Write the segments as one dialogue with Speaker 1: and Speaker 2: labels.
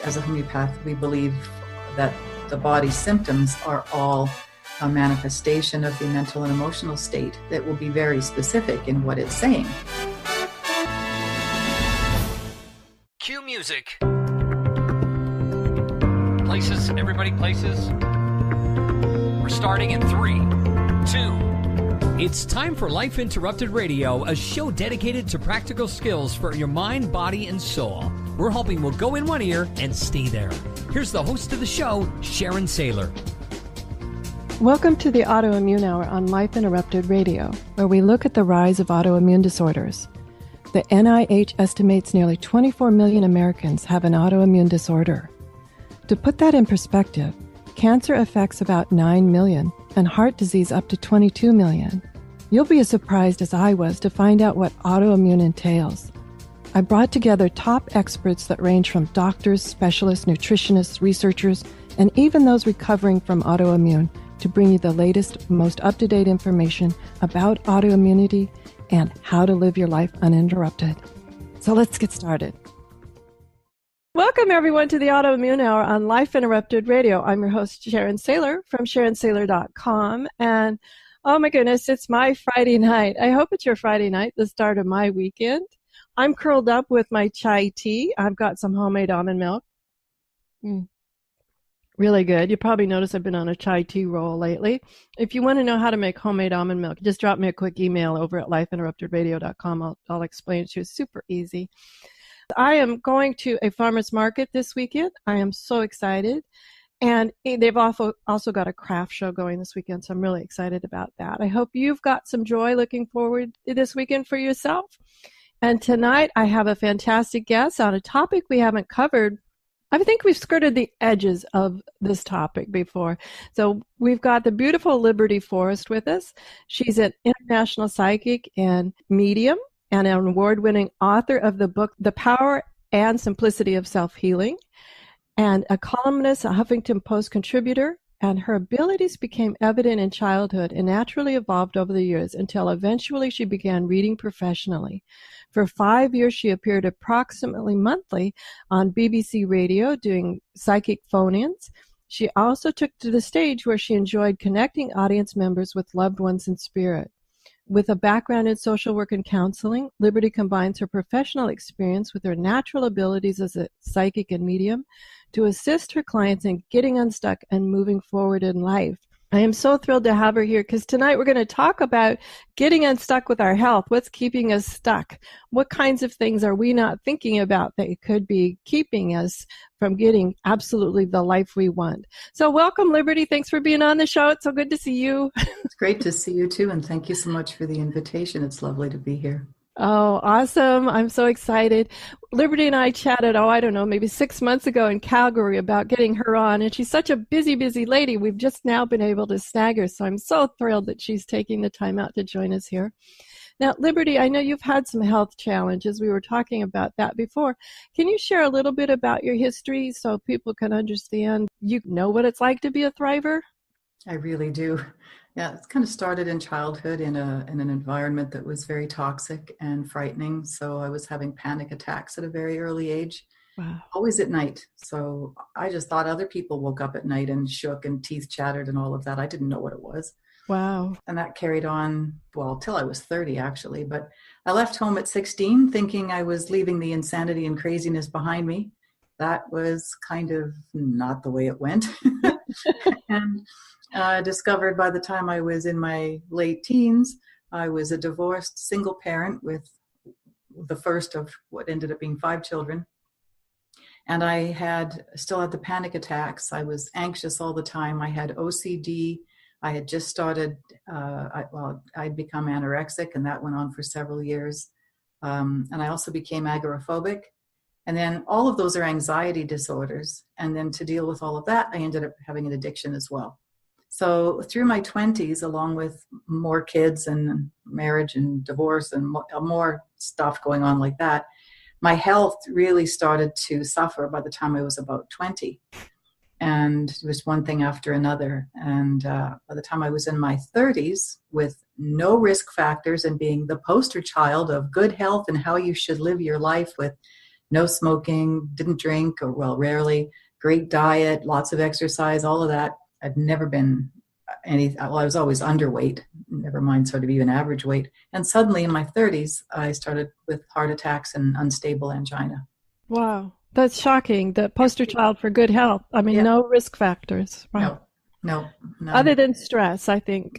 Speaker 1: as a homeopath, we believe that the body's symptoms are all a manifestation of the mental and emotional state that will be very specific in what it's saying.
Speaker 2: Cue music. Places, everybody places. We're starting in 3, 2.
Speaker 3: It's time for Life Interrupted Radio, a show dedicated to practical skills for your mind, body, and soul. We're hoping we'll go in one ear and stay there. Here's the host of the show, Sharon Sayler.
Speaker 4: Welcome to the Autoimmune Hour on Life Interrupted Radio, where we look at the rise of autoimmune disorders. The NIH estimates nearly 24 million Americans have an autoimmune disorder. To put that in perspective, cancer affects about 9 million and heart disease up to 22 million. You'll be as surprised as I was to find out what autoimmune entails. I brought together top experts that range from doctors, specialists, nutritionists, researchers, and even those recovering from autoimmune to bring you the latest, most up-to-date information about autoimmunity and how to live your life uninterrupted. So let's get started. Welcome, everyone, to the Autoimmune Hour on Life Interrupted Radio. I'm your host, Sharon Sayler from SharonSayler.com. And oh my goodness, it's my Friday night. I hope it's your Friday night, the start of my weekend. I'm curled up with my chai tea. I've got some homemade almond milk. Really good. You probably noticed I've been on a chai tea roll lately. If you want to know how to make homemade almond milk, just drop me a quick email over at lifeinterruptedradio.com. I'll explain it to you. It's super easy. I am going to a farmer's market this weekend. I am so excited. And they've also got a craft show going this weekend, so I'm really excited about that. I hope you've got some joy looking forward to this weekend for yourself. And tonight I have a fantastic guest on a topic we haven't covered. I think we've skirted the edges of this topic before. So we've got the beautiful Liberty Forrest with us. She's an international psychic and medium and an award-winning author of the book, The Power and Simplicity of Self-Healing, and a columnist, a Huffington Post contributor. And her abilities became evident in childhood and naturally evolved over the years until eventually she began reading professionally. For 5 years, she appeared approximately monthly on BBC Radio doing psychic phone-ins. She also took to the stage where she enjoyed connecting audience members with loved ones in spirit. With a background in social work and counseling, Liberty combines her professional experience with her natural abilities as a psychic and medium to assist her clients in getting unstuck and moving forward in life. I am so thrilled to have her here because tonight we're going to talk about getting unstuck with our health. What's keeping us stuck? What kinds of things are we not thinking about that could be keeping us from getting absolutely the life we want? So welcome, Liberty. Thanks for being on the show. It's so good to see you.
Speaker 1: It's great to see you too, and thank you so much for the invitation. It's lovely to be here.
Speaker 4: Oh, awesome. I'm so excited. Liberty and I chatted, maybe 6 months ago in Calgary about getting her on. And she's such a busy, busy lady. We've just now been able to snag her. So I'm so thrilled that she's taking the time out to join us here. Now, Liberty, I know you've had some health challenges. We were talking about that before. Can you share a little bit about your history so people can understand you know what it's like to be a thriver?
Speaker 1: I really do. Yeah, it kind of started in childhood in an environment that was very toxic and frightening. So I was having panic attacks at a very early age, always at night. So I just thought other people woke up at night and shook and teeth chattered and all of that. I didn't know what it was.
Speaker 4: Wow.
Speaker 1: And that carried on, till I was 30 actually. But I left home at 16 thinking I was leaving the insanity and craziness behind me. That was kind of not the way it went. And discovered by the time I was in my late teens, I was a divorced single parent with the first of what ended up being 5 children. And I still had the panic attacks. I was anxious all the time. I had OCD. I had just started, I'd become anorexic, and that went on for several years. And I also became agoraphobic. And then all of those are anxiety disorders. And then to deal with all of that, I ended up having an addiction as well. So through my 20s, along with more kids and marriage and divorce and more stuff going on like that, my health really started to suffer by the time I was about 20. And it was one thing after another. And by the time I was in my 30s, with no risk factors and being the poster child of good health and how you should live your life with no smoking, didn't drink, or well, rarely, great diet, lots of exercise, all of that. I'd never been well, I was always underweight, never mind sort of even average weight. And suddenly in my 30s, I started with heart attacks and unstable angina.
Speaker 4: Wow. That's shocking. The poster child for good health. I mean, no risk factors. Wow.
Speaker 1: No.
Speaker 4: Other than stress, I think.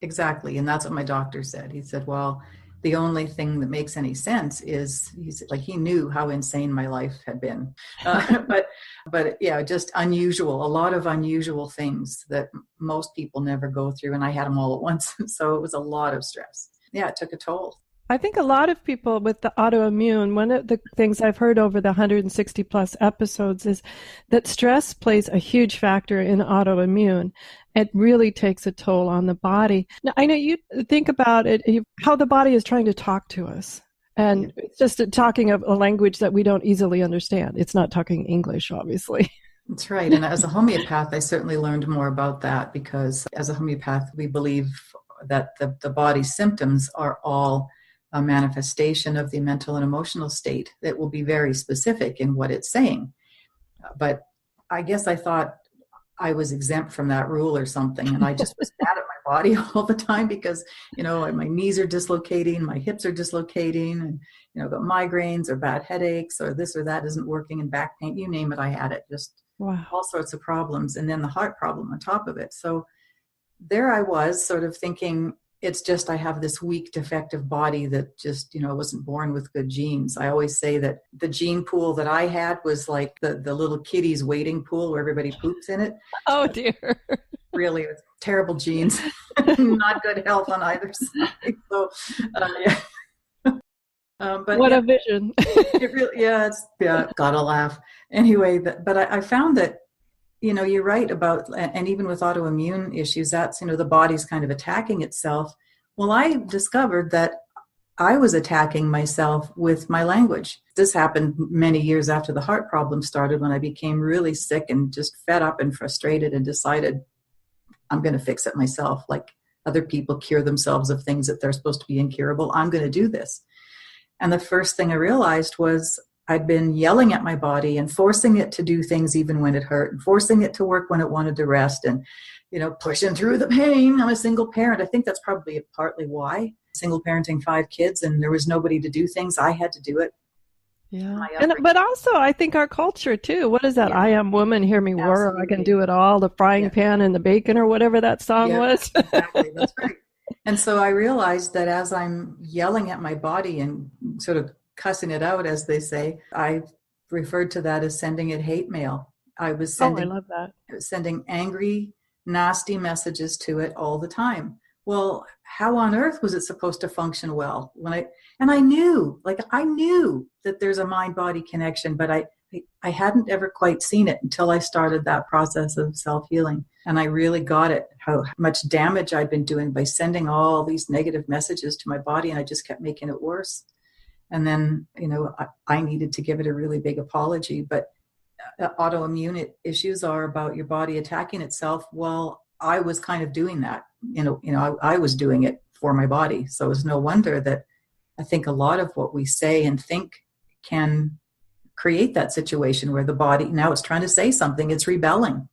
Speaker 1: Exactly. And that's what my doctor said. He said, well, the only thing that makes any sense is he knew how insane my life had been. But yeah, just unusual, a lot of unusual things that most people never go through. And I had them all at once. So it was a lot of stress. Yeah, it took a toll.
Speaker 4: I think a lot of people with the autoimmune, one of the things I've heard over the 160 plus episodes is that stress plays a huge factor in autoimmune. It really takes a toll on the body. Now, I know you think about it, how the body is trying to talk to us. And it's just talking of a language that we don't easily understand. It's not talking English, obviously.
Speaker 1: That's right. And as a homeopath, I certainly learned more about that because as a homeopath, we believe that the body's symptoms are all a manifestation of the mental and emotional state that will be very specific in what it's saying. But I guess I thought I was exempt from that rule or something. And I just was mad at my body all the time because, my knees are dislocating, my hips are dislocating, and, I've got migraines or bad headaches or this or that isn't working and back pain, you name it, I had it, just all sorts of problems. And then the heart problem on top of it. So there I was sort of thinking, it's just I have this weak, defective body that just, wasn't born with good genes. I always say that the gene pool that I had was like the little kiddies waiting pool where everybody poops in it.
Speaker 4: Oh, dear.
Speaker 1: Really, it was terrible genes. Not good health on either side. So, yeah. But
Speaker 4: what a vision.
Speaker 1: It really, gotta laugh. Anyway, but I found that, you're right about, and even with autoimmune issues, that's, the body's kind of attacking itself. Well, I discovered that I was attacking myself with my language. This happened many years after the heart problem started when I became really sick and just fed up and frustrated and decided I'm going to fix it myself. Like other people cure themselves of things that they're supposed to be incurable. I'm going to do this. And the first thing I realized was I'd been yelling at my body and forcing it to do things even when it hurt, and forcing it to work when it wanted to rest, and, pushing through the pain. I'm a single parent. I think that's probably partly why. Single parenting 5 kids, and there was nobody to do things. I had to do it.
Speaker 4: Yeah. But also, I think our culture, too. What is that? Yeah. I am woman, hear me whir. I can do it all. The frying pan and the bacon or whatever that song was.
Speaker 1: Exactly. That's right. And so I realized that as I'm yelling at my body and sort of cussing it out, as they say, I referred to that as sending it hate mail. I was sending,
Speaker 4: I love that.
Speaker 1: Sending angry, nasty messages to it all the time. Well, how on earth was it supposed to function well? I knew that there's a mind-body connection, but I hadn't ever quite seen it until I started that process of self-healing. And I really got it, how much damage I'd been doing by sending all these negative messages to my body, and I just kept making it worse. And then, I needed to give it a really big apology. But autoimmune issues are about your body attacking itself. Well, I was kind of doing that. I was doing it for my body. So it's no wonder that I think a lot of what we say and think can create that situation where the body now it's trying to say something. It's rebelling.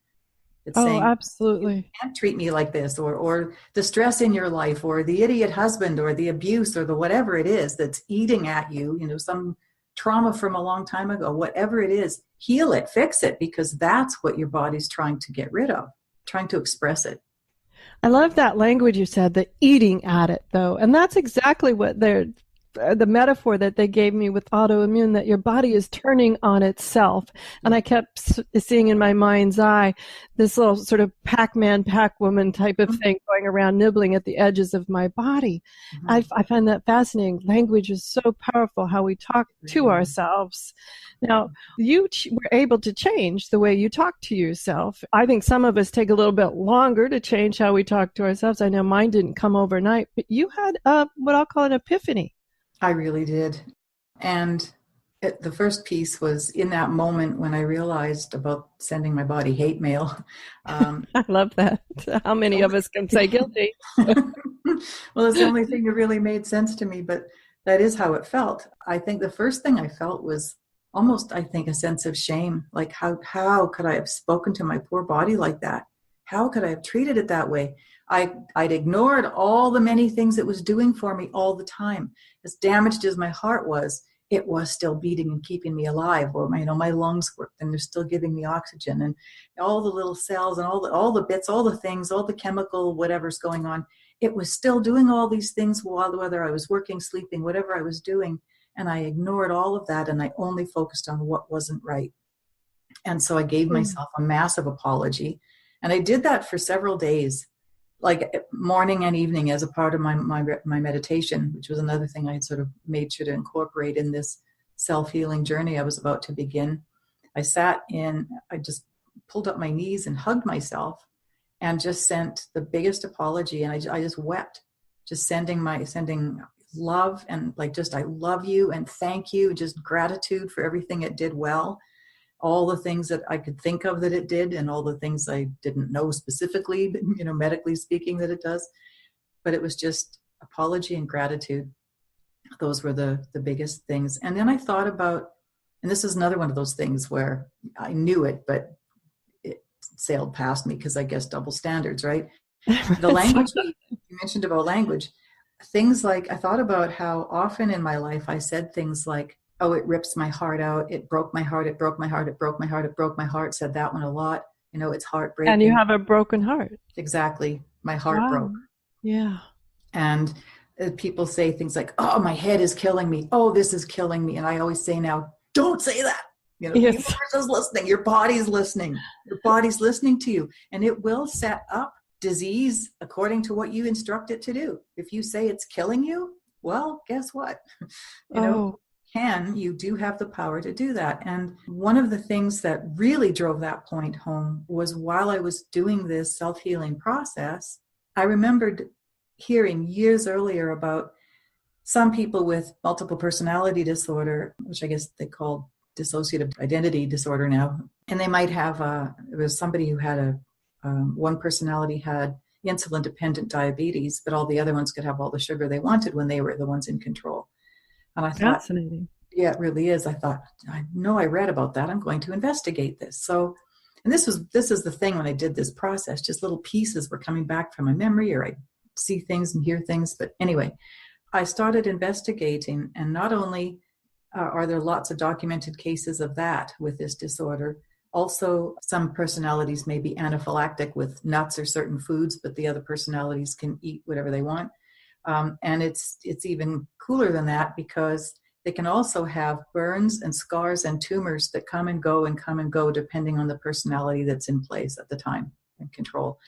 Speaker 1: It's saying,
Speaker 4: absolutely.
Speaker 1: You can't treat me like this, or the stress in your life, or the idiot husband, or the abuse, or the whatever it is that's eating at you, some trauma from a long time ago, whatever it is, heal it, fix it, because that's what your body's trying to get rid of, trying to express it.
Speaker 4: I love that language you said, the eating at it, though. And that's exactly what the metaphor that they gave me with autoimmune, that your body is turning on itself. And I kept seeing in my mind's eye this little sort of Pac-Man, Pac-Woman type of thing going around nibbling at the edges of my body. Mm-hmm. I find that fascinating. Language is so powerful, how we talk to ourselves. Now, you were able to change the way you talk to yourself. I think some of us take a little bit longer to change how we talk to ourselves. I know mine didn't come overnight, but you had what I'll call an epiphany.
Speaker 1: I really did. And the first piece was in that moment when I realized about sending my body hate mail.
Speaker 4: I love that. How many of us can say guilty?
Speaker 1: Well, it's the only thing that really made sense to me. But that is how it felt. I think the first thing I felt was almost, I think, a sense of shame. Like, how could I have spoken to my poor body like that? How could I have treated it that way? I'd ignored all the many things it was doing for me all the time. As damaged as my heart was, it was still beating and keeping me alive. Or my lungs worked and they're still giving me oxygen, and all the little cells and all the bits, all the things, all the chemical whatever's going on. It was still doing all these things whether I was working, sleeping, whatever I was doing. And I ignored all of that, and I only focused on what wasn't right. And so I gave myself a massive apology. And I did that for several days, like morning and evening, as a part of my meditation, which was another thing I had sort of made sure to incorporate in this self-healing journey I was about to begin. I just pulled up my knees and hugged myself and just sent the biggest apology. And I just wept, just sending love and I love you and thank you, just gratitude for everything it did well. All the things that I could think of that it did, and all the things I didn't know specifically, medically speaking, that it does. But it was just apology and gratitude. Those were the biggest things. And then I thought about, and this is another one of those things where I knew it, but it sailed past me because I guess double standards, right? The language, you mentioned about language, things like, I thought about how often in my life I said things like, oh, it rips my heart out. It broke my heart. It broke my heart. It broke my heart. It broke my heart. Said that one a lot. It's heartbreaking.
Speaker 4: And you have a broken heart.
Speaker 1: Exactly. My heart broke.
Speaker 4: Yeah.
Speaker 1: And people say things like, oh, my head is killing me. Oh, this is killing me. And I always say now, don't say that.
Speaker 4: Yes.
Speaker 1: The universe is listening. Your body's listening. Your body's listening to you. And it will set up disease according to what you instruct it to do. If you say it's killing you, well, guess what? You do have the power to do that. And one of the things that really drove that point home was while I was doing this self-healing process, I remembered hearing years earlier about some people with multiple personality disorder, which I guess they call dissociative identity disorder now. And they might have, it was somebody who had one personality had insulin-dependent diabetes, but all the other ones could have all the sugar they wanted when they were the ones in control. And I thought,
Speaker 4: fascinating.
Speaker 1: Yeah, it really is. I thought, I know I read about that. I'm going to investigate this. So, and this is the thing when I did this process, just little pieces were coming back from my memory, or I see things and hear things. But anyway, I started investigating, and not only are there lots of documented cases of that with this disorder, also some personalities may be anaphylactic with nuts or certain foods, but the other personalities can eat whatever they want. And it's even cooler than that, because they can also have burns and scars and tumors that come and go depending on the personality that's in place at the time and control.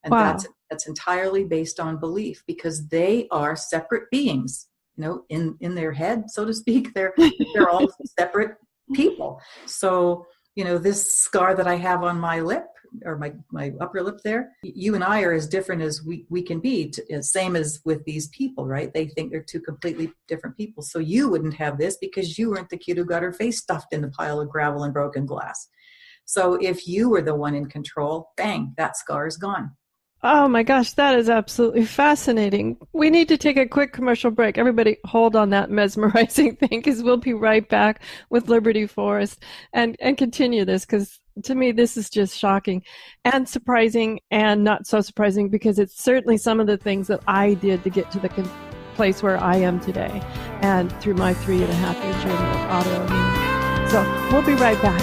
Speaker 1: And
Speaker 4: wow.
Speaker 1: That's entirely based on belief, because they are separate beings, in their head, so to speak. They're all separate people. So, this scar that I have on my lip, or my upper lip there, you and I are as different as we can be, same as with these people, right? They think they're two completely different people. So you wouldn't have this because you weren't the kid who got her face stuffed in the pile of gravel and broken glass. So if you were the one in control, bang, that scar is gone.
Speaker 4: Oh my gosh, that is absolutely fascinating. We need to take a quick commercial break. Everybody hold on that mesmerizing thing, because we'll be right back with Liberty Forrest and continue this, because to me this is just shocking and surprising, and not so surprising, because it's certainly some of the things that I did to get to the place where I am today, and through my 3.5-year journey with autoimmune. So we'll be right back.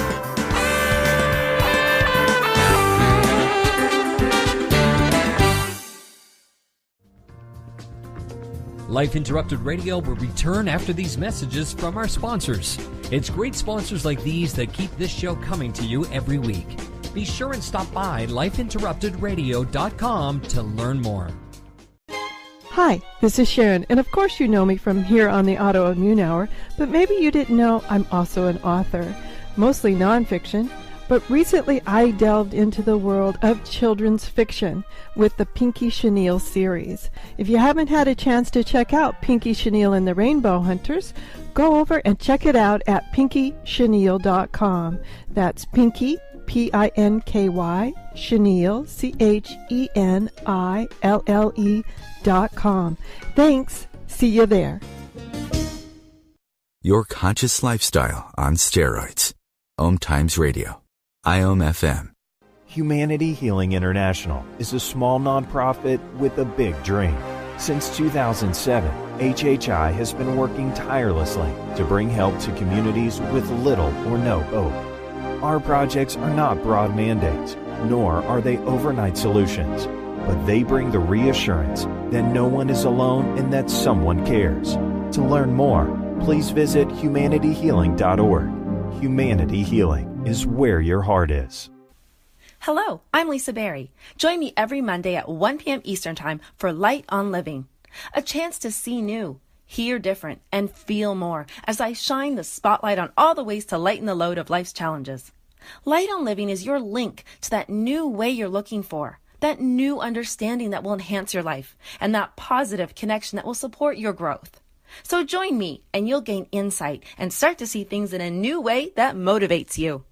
Speaker 3: Life Interrupted Radio will return after these messages from our sponsors. It's great sponsors like these that keep this show coming to you every week. Be sure and stop by lifeinterruptedradio.com to learn more.
Speaker 4: Hi, this is Sharon, and of course you know me from here on the Autoimmune Hour, but maybe you didn't know I'm also an author, mostly nonfiction. But recently I delved into the world of children's fiction with the Pinky Chenille series. If you haven't had a chance to check out Pinky Chenille and the Rainbow Hunters, go over and check it out at pinkychenille.com. That's Pinky, P-I-N-K-Y, Chenille, C-H-E-N-I-L-L-E.com. Thanks. See you there.
Speaker 5: Your conscious lifestyle on steroids. OMTimes Radio. IOM FM.
Speaker 6: Humanity Healing International is a small nonprofit with a big dream. Since 2007, HHI has been working tirelessly to bring help to communities with little or no hope. Our projects are not broad mandates, nor are they overnight solutions, but they bring the reassurance that no one is alone and that someone cares. To learn more, please visit humanityhealing.org. Humanity Healing is where your heart is.
Speaker 7: Hello, I'm Lisa Berry. Join me every Monday at 1 p.m. Eastern Time for Light on Living, a chance to see new, hear different, and feel more as I shine the spotlight on all the ways to lighten the load of life's challenges. Light on Living is your link to that new way you're looking for, that new understanding that will enhance your life, and that positive connection that will support your growth. So join me and you'll gain insight and start to see things in a new way that motivates you.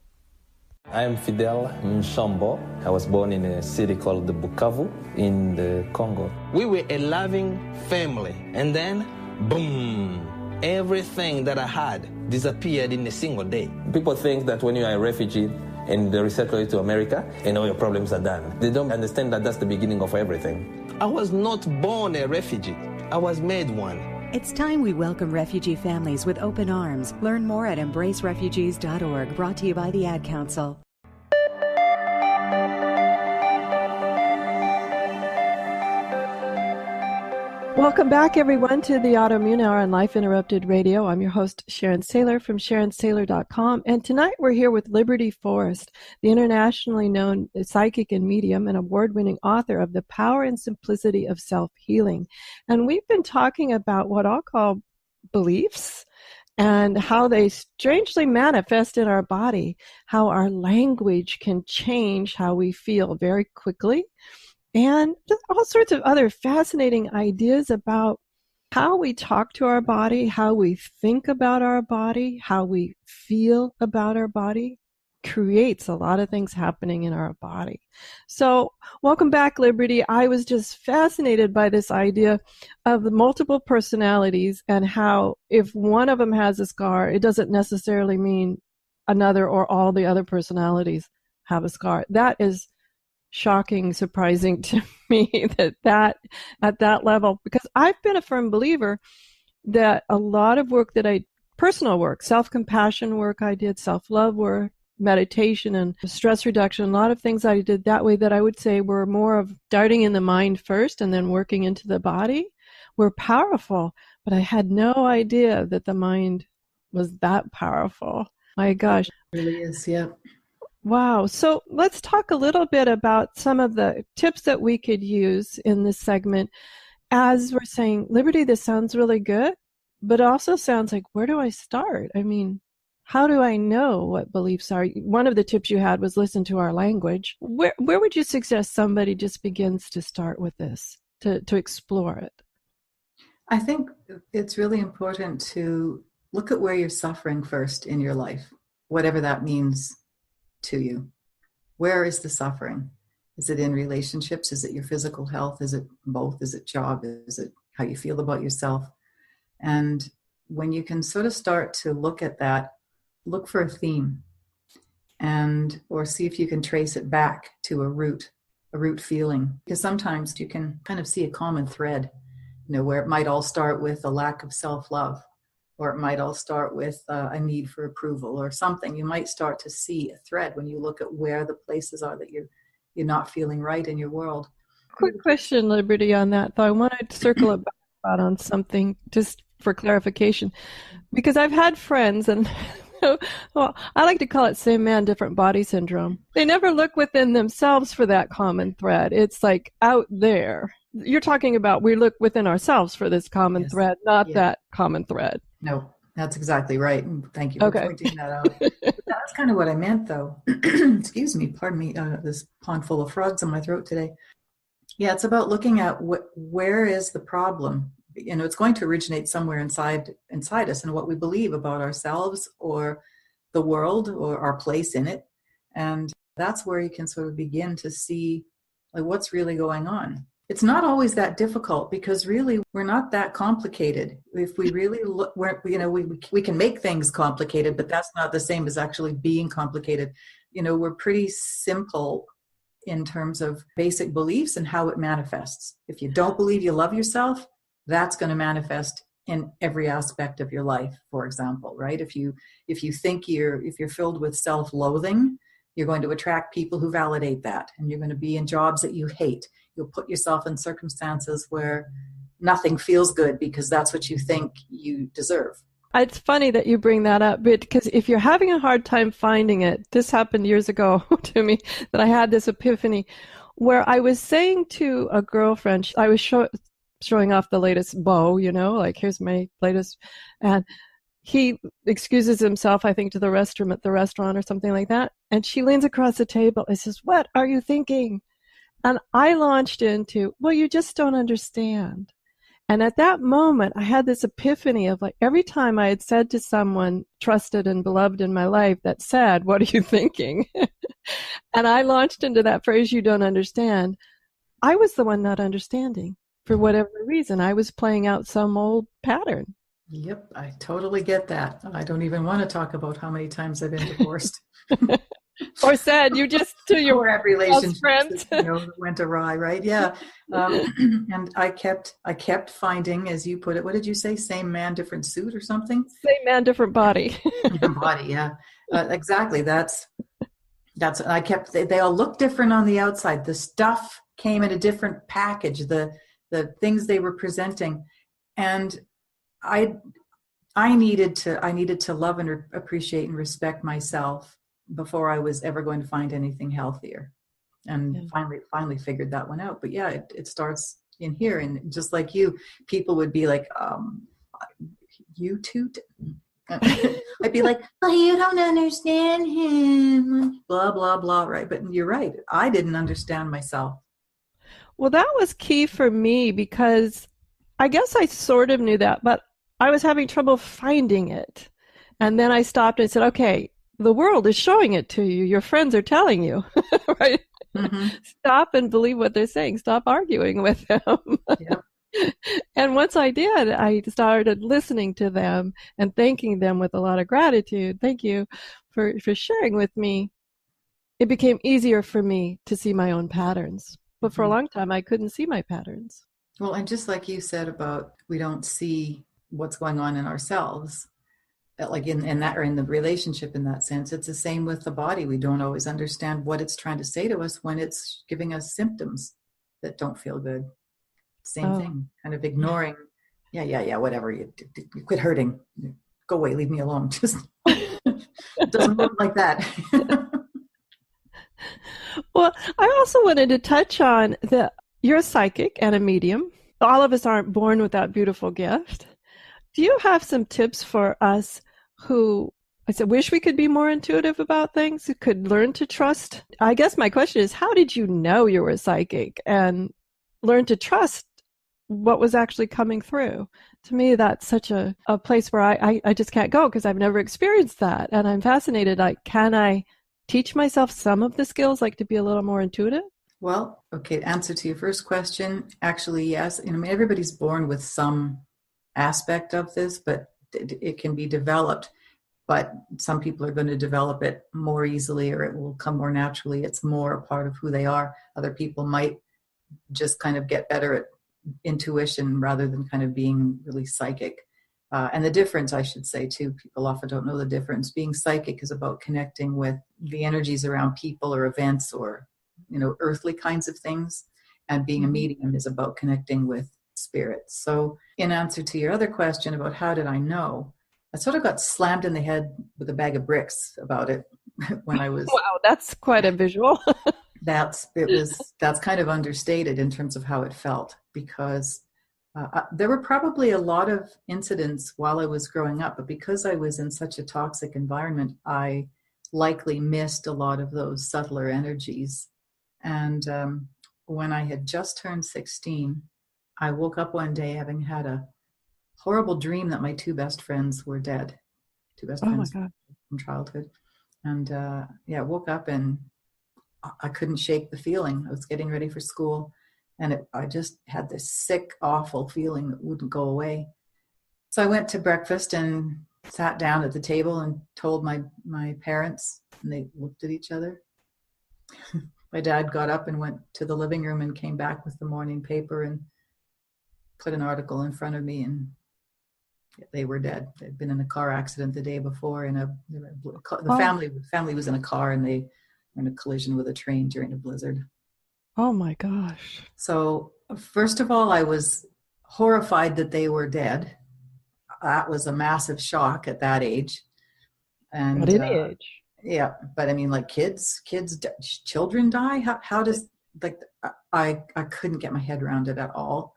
Speaker 8: I am Fidel Mshombo. I was born in a city called the Bukavu in the Congo. We were a loving family, and then, boom, everything that I had disappeared in a single day. People think that when you are a refugee and they resettle you to America, and all your problems are done. They don't understand that that's the beginning of everything. I was not born a refugee. I was made one.
Speaker 9: It's time we welcome refugee families with open arms. Learn more at embracerefugees.org, brought to you by the Ad Council.
Speaker 4: Welcome back, everyone, to the Autoimmune Hour on Life Interrupted Radio. I'm your host, Sharon Sayler from SharonSayler.com. And tonight we're here with Liberty Forrest, the internationally known psychic and medium and award-winning author of The Power and Simplicity of Self-Healing. And we've been talking about what I'll call beliefs and how they strangely manifest in our body, how our language can change how we feel very quickly, and just all sorts of other fascinating ideas about how we talk to our body, how we think about our body, how we feel about our body creates a lot of things happening in our body. So welcome back, Liberty. I was just fascinated by this idea of the multiple personalities and how if one of them has a scar, it doesn't necessarily mean another or all the other personalities have a scar. That is shocking, surprising to me that at that level, because I've been a firm believer that a lot of work that personal work, self-compassion work I did, self-love work, meditation and stress reduction, a lot of things I did that way that I would say were more of starting in the mind first and then working into the body were powerful, but I had no idea that the mind was that powerful. My gosh.
Speaker 1: It really is, yeah.
Speaker 4: Wow. So let's talk a little bit about some of the tips that we could use in this segment. As we're saying, Liberty, this sounds really good, but it also sounds like, where do I start? I mean, how do I know what beliefs are? One of the tips you had was listen to our language. Where would you suggest somebody just begins to start with this, to explore it?
Speaker 1: I think it's really important to look at where you're suffering first in your life, whatever that means to you. Where is the suffering? Is it in relationships? Is it your physical health? Is it both? Is it job? Is it how you feel about yourself? And when you can sort of start to look at that, look for a theme or see if you can trace it back to a root feeling. Because sometimes you can kind of see a common thread, where it might all start with a lack of self-love, or it might all start with a need for approval or something. You might start to see a thread when you look at where the places are that you're not feeling right in your world.
Speaker 4: Quick question, Liberty, on that, though. I wanted to circle it back on something just for clarification, because I've had friends, and well, I like to call it same man, different body syndrome. They never look within themselves for that common thread. It's like out there. You're talking about we look within ourselves for this common thread, not that common thread.
Speaker 1: No, that's exactly right. Thank you for pointing that out. That's kind of what I meant, though. Excuse me, pardon me, this pond full of frogs in my throat today. Yeah, it's about looking at where is the problem. It's going to originate somewhere inside us and what we believe about ourselves or the world or our place in it. And that's where you can sort of begin to see like what's really going on. It's not always that difficult, because really we're not that complicated. If we really look, we can make things complicated, but that's not the same as actually being complicated. We're pretty simple in terms of basic beliefs and how it manifests. If you don't believe you love yourself, that's going to manifest in every aspect of your life, for example, right? If you think if you're filled with self-loathing, you're going to attract people who validate that, and you're going to be in jobs that you hate. You'll put yourself in circumstances where nothing feels good because that's what you think you deserve.
Speaker 4: It's funny that you bring that up, because if you're having a hard time finding it, this happened years ago to me, that I had this epiphany where I was saying to a girlfriend, I was showing off the latest bow, like, here's my latest, and he excuses himself, I think, to the restroom at the restaurant or something like that, and she leans across the table and says, "What are you thinking?" And I launched into, "Well, you just don't understand." And at that moment, I had this epiphany of, like, every time I had said to someone trusted and beloved in my life that said, "What are you thinking?" and I launched into that phrase, "You don't understand," I was the one not understanding. For whatever reason, I was playing out some old pattern.
Speaker 1: Yep, I totally get that. I don't even want to talk about how many times I've been divorced.
Speaker 4: Or said, you just to your
Speaker 1: or have relationships
Speaker 4: friends
Speaker 1: that went awry, right? Yeah. And I kept finding, as you put it, what did you say? Same man, different suit or something?
Speaker 4: Same man, different body.
Speaker 1: Different body, yeah. Exactly. That's I kept, they all look different on the outside. The stuff came in a different package, the things they were presenting. And I needed to love and appreciate and respect myself before I was ever going to find anything healthier. And finally figured that one out. But yeah, it starts in here. And just like you, people would be like, you two, I'd be like, "Oh, you don't understand him, blah, blah, blah," right? But you're right. I didn't understand myself.
Speaker 4: Well, that was key for me, because I guess I sort of knew that, but I was having trouble finding it. And then I stopped and said, okay, the world is showing it to you. Your friends are telling you, right? Mm-hmm. Stop and believe what they're saying. Stop arguing with them. Yep. And once I did, I started listening to them and thanking them with a lot of gratitude. Thank you for sharing with me. It became easier for me to see my own patterns. But for a long time, I couldn't see my patterns.
Speaker 1: Well, and just like you said about we don't see what's going on in ourselves, like in that, or in the relationship, in that sense, it's the same with the body. We don't always understand what it's trying to say to us when it's giving us symptoms that don't feel good. Same thing, kind of ignoring. Yeah, whatever. You quit hurting. Go away. Leave me alone. Just it doesn't work like that.
Speaker 4: Well, I also wanted to touch on you're a psychic and a medium. All of us aren't born with that beautiful gift. Do you have some tips for us who, wish we could be more intuitive about things, who could learn to trust? I guess my question is, how did you know you were a psychic and learn to trust what was actually coming through? To me, that's such a place where I just can't go, because I've never experienced that. And I'm fascinated, like, can I teach myself some of the skills, like to be a little more intuitive?
Speaker 1: Well, okay, answer to your first question, actually, yes. Everybody's born with some aspect of this, but it can be developed. But some people are going to develop it more easily, or it will come more naturally. It's more a part of who they are. Other people might just kind of get better at intuition rather than kind of being really psychic. And the difference, I should say, too, people often don't know the difference. Being psychic is about connecting with the energies around people or events or, earthly kinds of things. And being a medium is about connecting with spirits. So in answer to your other question about how did I know, I sort of got slammed in the head with a bag of bricks about it when I was...
Speaker 4: Wow, that's quite a visual.
Speaker 1: That's kind of understated in terms of how it felt, because there were probably a lot of incidents while I was growing up, but because I was in such a toxic environment, I likely missed a lot of those subtler energies. And when I had just turned 16, I woke up one day having had a horrible dream that my two best friends were dead. Two best friends from childhood. And woke up and I couldn't shake the feeling. I was getting ready for school. And I just had this sick, awful feeling that wouldn't go away. So I went to breakfast and sat down at the table and told my parents, and they looked at each other. My dad got up and went to the living room and came back with the morning paper and put an article in front of me, and they were dead. They'd been in a car accident the day before. The family was in a car, and they were in a collision with a train during a blizzard.
Speaker 4: Oh my gosh.
Speaker 1: So first of all, I was horrified that they were dead. That was a massive shock at that age. And
Speaker 4: at any age.
Speaker 1: Yeah, but I mean, like children die. How does, like, I couldn't get my head around it at all.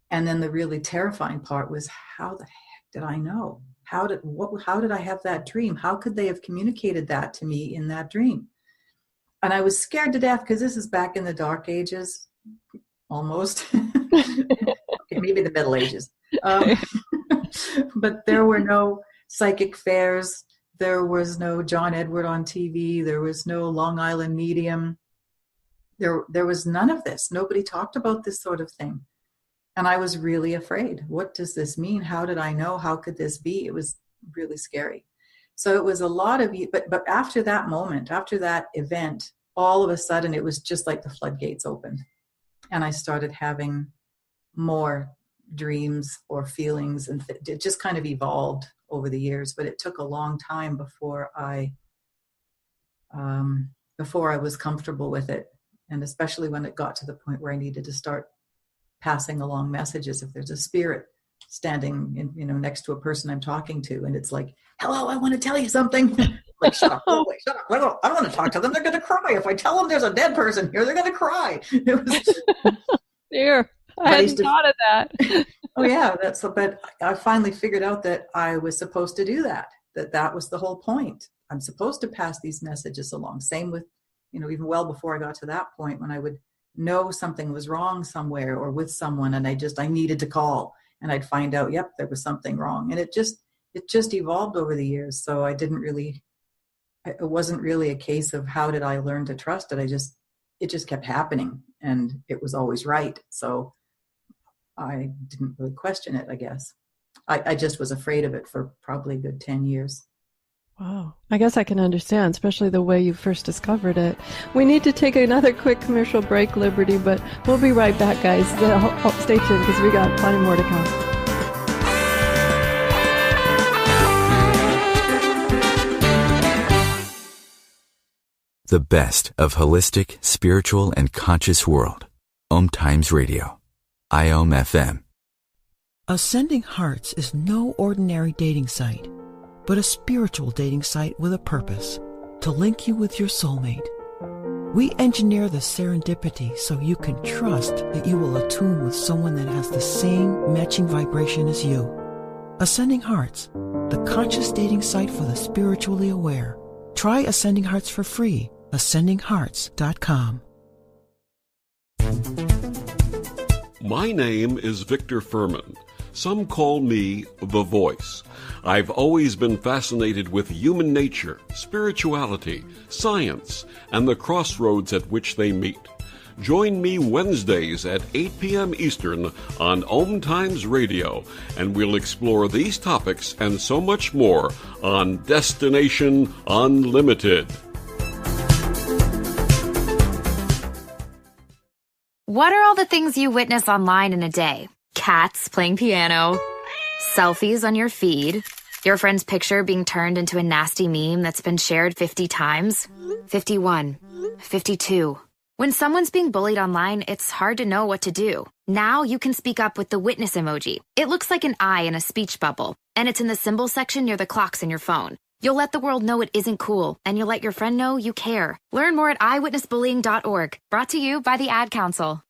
Speaker 1: And then the really terrifying part was, how the heck did I know? How did I have that dream? How could they have communicated that to me in that dream? And I was scared to death, because this is back in the dark ages, almost. Okay, maybe the Middle Ages. But there were no psychic fairs. There was no John Edward on TV. There was no Long Island Medium. There was none of this. Nobody talked about this sort of thing. And I was really afraid. What does this mean? How did I know? How could this be? It was really scary. So it was a lot of, but after that moment, after that event, all of a sudden it was just like the floodgates opened. And I started having more dreams or feelings, and it just kind of evolved over the years. But it took a long time before I was comfortable with it. And especially when it got to the point where I needed to start passing along messages. If there's a spirit standing next to a person I'm talking to, and it's like, hello, I want to tell you something. Like, shut up, oh, wait, shut up. I don't want to talk to them. They're going to cry. If I tell them there's a dead person here, they're going to cry.
Speaker 4: Dear, I hadn't thought of that.
Speaker 1: Oh yeah, but I finally figured out that I was supposed to do that. That was the whole point. I'm supposed to pass these messages along. Same with, even well before I got to that point, when I would know something was wrong somewhere or with someone, and I needed to call, and I'd find out, yep, there was something wrong. And it just evolved over the years. So it wasn't really a case of how did I learn to trust it. It just kept happening, and it was always right. So I didn't really question it, I guess. I just was afraid of it for probably a good 10 years.
Speaker 4: Wow. I guess I can understand, especially the way you first discovered it. We need to take another quick commercial break, Liberty, but we'll be right back, guys. Stay tuned, because we got plenty more to come.
Speaker 5: The best of holistic, spiritual, and conscious world. OMTimes Radio. IOM FM.
Speaker 10: Ascending Hearts is no ordinary dating site, but a spiritual dating site with a purpose, to link you with your soulmate. We engineer the serendipity so you can trust that you will attune with someone that has the same matching vibration as you. Ascending Hearts, the conscious dating site for the spiritually aware. Try Ascending Hearts for free. AscendingHearts.com.
Speaker 11: My name is Victor Furman. Some call me The Voice. I've always been fascinated with human nature, spirituality, science, and the crossroads at which they meet. Join me Wednesdays at 8 p.m. Eastern on OMTimes Radio, and we'll explore these topics and so much more on Destination Unlimited.
Speaker 12: What are all the things you witness online in a day? Cats playing piano, selfies on your feed, your friend's picture being turned into a nasty meme that's been shared 50 times, 51, 52. When someone's being bullied online, it's hard to know what to do. Now you can speak up with the witness emoji. It looks like an eye in a speech bubble, and it's in the symbol section near the clocks in your phone. You'll let the world know it isn't cool, and you'll let your friend know you care. Learn more at eyewitnessbullying.org. Brought to you by the Ad Council.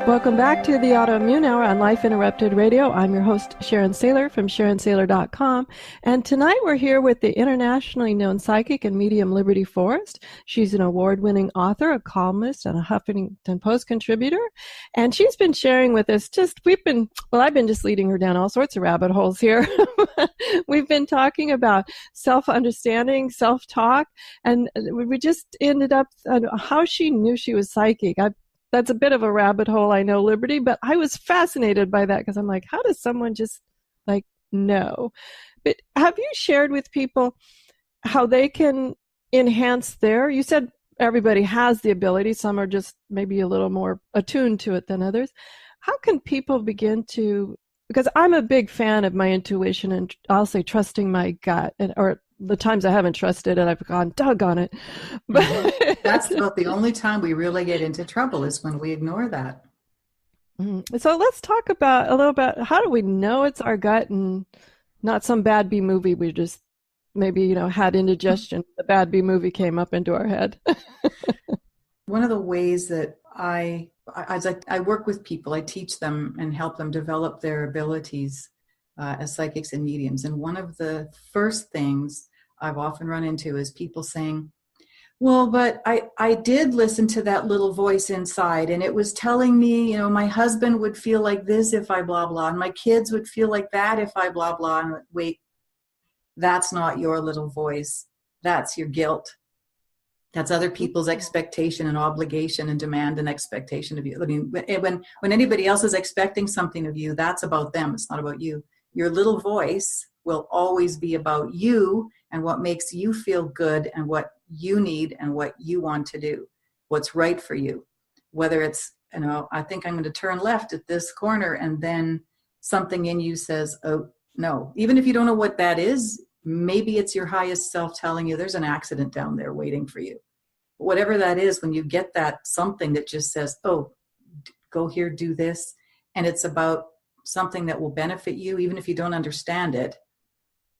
Speaker 4: Welcome back to the Autoimmune Hour on Life Interrupted Radio. I'm your host, Sharon Sayler from SharonSayler.com. And tonight we're here with the internationally known psychic and medium Liberty Forrest. She's an award-winning author, a columnist, and a Huffington Post contributor. And she's been sharing with us I've been just leading her down all sorts of rabbit holes here. We've been talking about self-understanding, self-talk, and we just ended up on how she knew she was psychic. That's a bit of a rabbit hole, I know, Liberty, but I was fascinated by that because I'm like, how does someone just know? But have you shared with people how they can enhance you said everybody has the ability, some are just maybe a little more attuned to it than others. How can people begin to, because I'm a big fan of my intuition and I'll say trusting my gut, or the times I haven't trusted it, I've gone, doggone it. But
Speaker 1: that's about the only time we really get into trouble is when we ignore that.
Speaker 4: So let's talk about a little bit, how do we know it's our gut and not some bad B movie we just maybe, had indigestion. The bad B movie came up into our head.
Speaker 1: One of the ways that I work with people, I teach them and help them develop their abilities as psychics and mediums. And one of the first things I've often run into is people saying, well, but I did listen to that little voice inside and it was telling me, my husband would feel like this if I blah, blah, and my kids would feel like that if I blah, blah. And wait, that's not your little voice. That's your guilt. That's other people's expectation and obligation and demand and expectation of you. I mean, when anybody else is expecting something of you, that's about them. It's not about you. Your little voice will always be about you and what makes you feel good and what you need and what you want to do, what's right for you. Whether it's, I think I'm going to turn left at this corner and then something in you says, oh, no. Even if you don't know what that is, maybe it's your highest self telling you there's an accident down there waiting for you. Whatever that is, when you get that something that just says, oh, go here, do this, and it's about something that will benefit you, even if you don't understand it,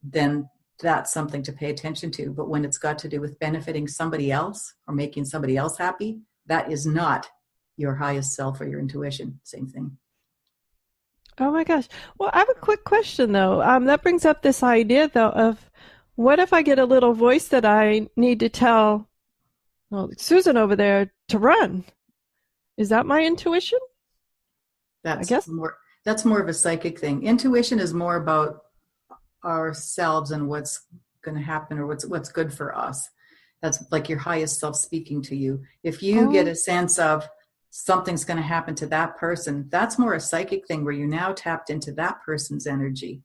Speaker 1: then that's something to pay attention to. But when it's got to do with benefiting somebody else or making somebody else happy, that is not your highest self or your intuition. Same thing.
Speaker 4: Oh my gosh. Well, I have a quick question though. That brings up this idea though of what if I get a little voice that I need to tell Susan over there to run? Is that my intuition?
Speaker 1: That's more of a psychic thing. Intuition is more about ourselves and what's going to happen or what's good for us. That's like your highest self speaking to you. If you get a sense of something's going to happen to that person, that's more a psychic thing where you now tapped into that person's energy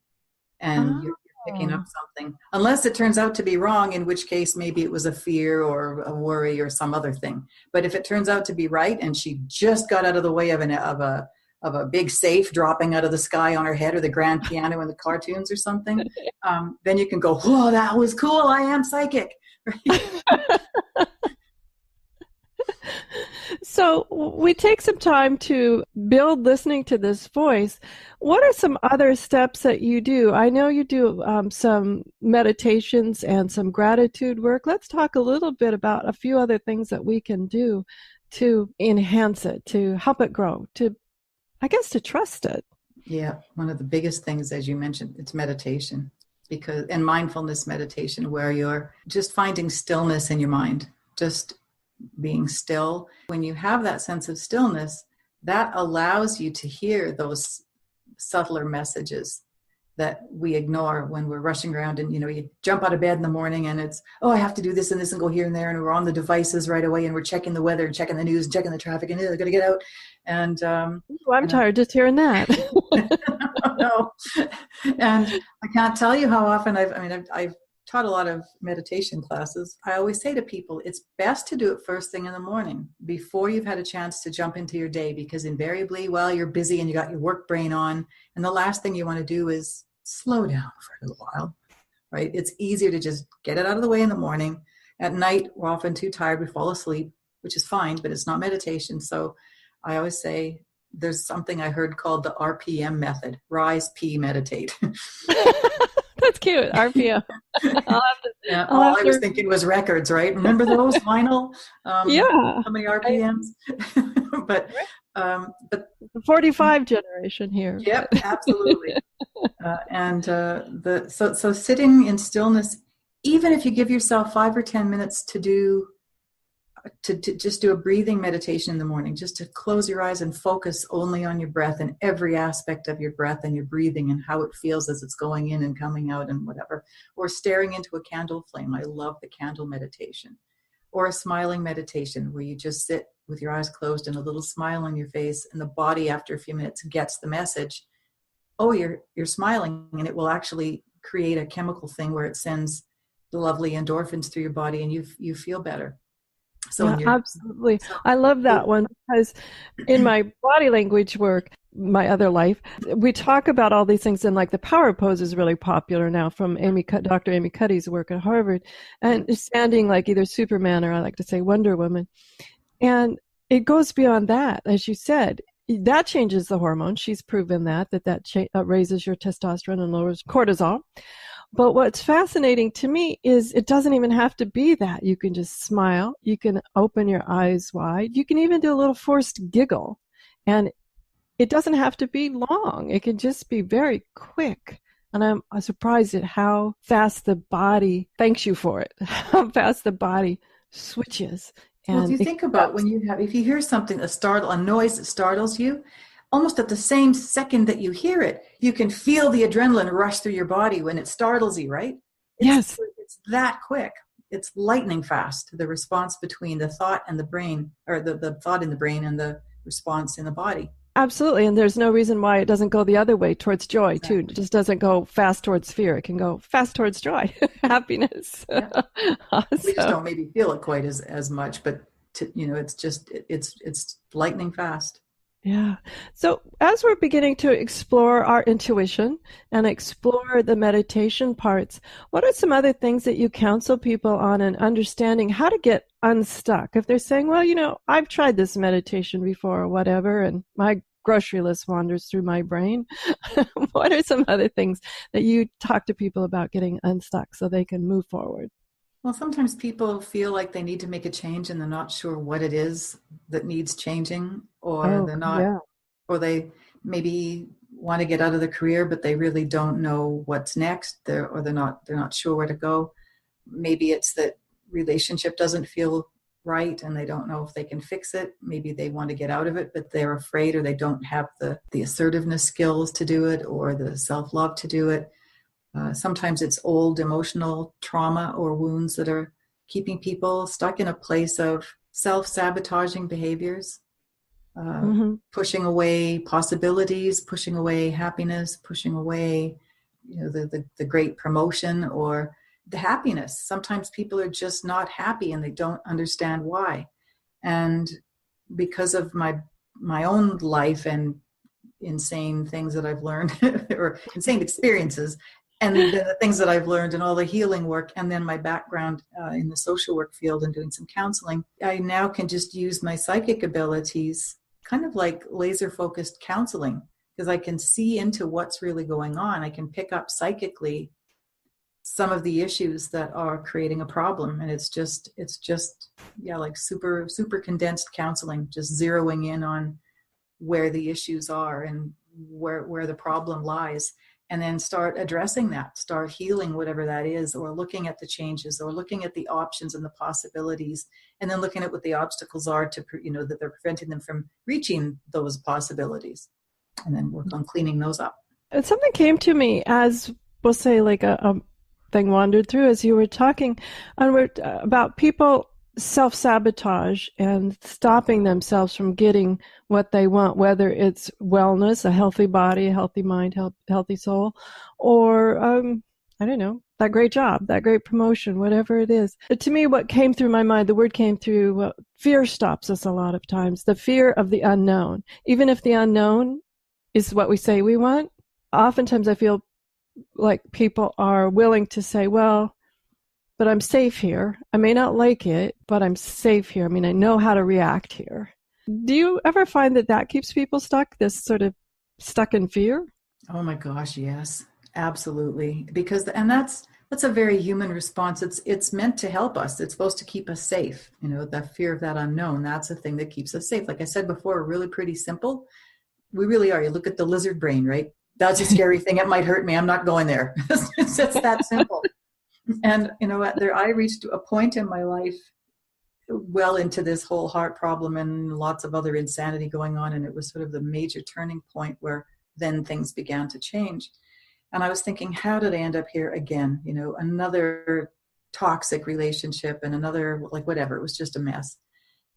Speaker 1: and you're picking up something, unless it turns out to be wrong, in which case maybe it was a fear or a worry or some other thing. But if it turns out to be right and she just got out of the way of a big safe dropping out of the sky on her head or the grand piano in the cartoons or something, then you can go, whoa, that was cool. I am psychic.
Speaker 4: So we take some time to build listening to this voice. What are some other steps that you do? I know you do some meditations and some gratitude work. Let's talk a little bit about a few other things that we can do to enhance it, to help it grow, to trust it.
Speaker 1: Yeah, one of the biggest things, as you mentioned, it's meditation, and mindfulness meditation, where you're just finding stillness in your mind, just being still. When you have that sense of stillness, that allows you to hear those subtler messages that we ignore when we're rushing around and, you jump out of bed in the morning and it's, oh, I have to do this and this and go here and there. And we're on the devices right away and we're checking the weather and checking the news, checking the traffic and I got to get out. And
Speaker 4: I'm tired just hearing that.
Speaker 1: No. And I can't tell you how often I've taught a lot of meditation classes. I always say to people, it's best to do it first thing in the morning before you've had a chance to jump into your day, because invariably, you're busy and you got your work brain on, and the last thing you want to do is slow down for a little while, right? It's easier to just get it out of the way in the morning. At night, we're often too tired, we fall asleep, which is fine, but it's not meditation. So I always say there's something I heard called the RPM method, rise, pee, meditate.
Speaker 4: That's cute. RPM.
Speaker 1: All I was thinking was records, right? Remember those vinyl?
Speaker 4: Yeah.
Speaker 1: How many RPMs? but
Speaker 4: the 45 generation here.
Speaker 1: Yep, absolutely. So sitting in stillness, even if you give yourself 5 or 10 minutes to just do a breathing meditation in the morning, just to close your eyes and focus only on your breath and every aspect of your breath and your breathing and how it feels as it's going in and coming out and whatever, or staring into a candle flame. I love the candle meditation. Or a smiling meditation where you just sit with your eyes closed and a little smile on your face, and the body after a few minutes gets the message, oh, you're smiling, and it will actually create a chemical thing where it sends the lovely endorphins through your body and you feel better. So
Speaker 4: yeah, absolutely. I love that one because in my body language work, my other life, we talk about all these things, and like the power pose is really popular now from Dr. Amy Cuddy's work at Harvard, and standing like either Superman or I like to say Wonder Woman. And it goes beyond that, as you said. That changes the hormones. She's proven that raises your testosterone and lowers cortisol. But what's fascinating to me is it doesn't even have to be that. You can just smile. You can open your eyes wide. You can even do a little forced giggle. And it doesn't have to be long. It can just be very quick. And I'm surprised at how fast the body thanks you for it, how fast the body switches. And
Speaker 1: well, if you think about if you hear something, a noise that startles you, almost at the same second that you hear it, you can feel the adrenaline rush through your body when it startles you, right?
Speaker 4: Yes.
Speaker 1: It's that quick. It's lightning fast, the response between the thought and the brain, or the thought in the brain and the response in the body.
Speaker 4: Absolutely. And there's no reason why it doesn't go the other way towards joy, too. It just doesn't go fast towards fear. It can go fast towards joy, happiness.
Speaker 1: Yeah. Awesome. We just don't maybe feel it quite as much, but it's lightning fast.
Speaker 4: Yeah. So as we're beginning to explore our intuition and explore the meditation parts, what are some other things that you counsel people on in understanding how to get unstuck? If they're saying, well, I've tried this meditation before or whatever, and my grocery list wanders through my brain. What are some other things that you talk to people about getting unstuck so they can move forward?
Speaker 1: Well, sometimes people feel like they need to make a change and they're not sure what it is that needs changing, or or they maybe want to get out of the career, but they really don't know what's next. They're not sure where to go. Maybe it's that relationship doesn't feel right and they don't know if they can fix it. Maybe they want to get out of it, but they're afraid, or they don't have the assertiveness skills to do it, or the self-love to do it. Sometimes it's old emotional trauma or wounds that are keeping people stuck in a place of self-sabotaging behaviors, pushing away possibilities, pushing away happiness, pushing away the great promotion or the happiness. Sometimes people are just not happy and they don't understand why. And because of my own life and insane things that I've learned or insane experiences, and the things that I've learned and all the healing work, and then my background in the social work field and doing some counseling, I now can just use my psychic abilities, kind of like laser focused counseling, because I can see into what's really going on. I can pick up psychically some of the issues that are creating a problem. And it's just like super, super condensed counseling, just zeroing in on where the issues are and where the problem lies. And then start addressing that, start healing whatever that is, or looking at the changes, or looking at the options and the possibilities, and then looking at what the obstacles are to, that they're preventing them from reaching those possibilities, and then work on cleaning those up.
Speaker 4: And something came to me as, we'll say, like a thing wandered through as you were talking about people self-sabotage and stopping themselves from getting what they want, whether it's wellness, a healthy body, a healthy mind, healthy soul, or I don't know, that great job, that great promotion, whatever it is. But to me, what came through my mind, the word came through, fear stops us a lot of times, the fear of the unknown. Even if the unknown is what we say we want, oftentimes I feel like people are willing to say, well, but I'm safe here. I may not like it, but I'm safe here. I mean, I know how to react here. Do you ever find that keeps people stuck, this sort of stuck in fear?
Speaker 1: Oh my gosh, yes, absolutely. Because, and that's That's a very human response. It's meant to help us. It's supposed to keep us safe. You know, the fear of that unknown, that's the thing that keeps us safe. Like I said before, we're really pretty simple. We really are. You look at the lizard brain, right? That's a scary thing. It might hurt me. I'm not going there. It's that simple. And you know what? I reached a point in my life well into this whole heart problem and lots of other insanity going on. And it was sort of the major turning point where then things began to change. And I was thinking, how did I end up here again? You know, another toxic relationship and another, like, whatever. It was just a mess.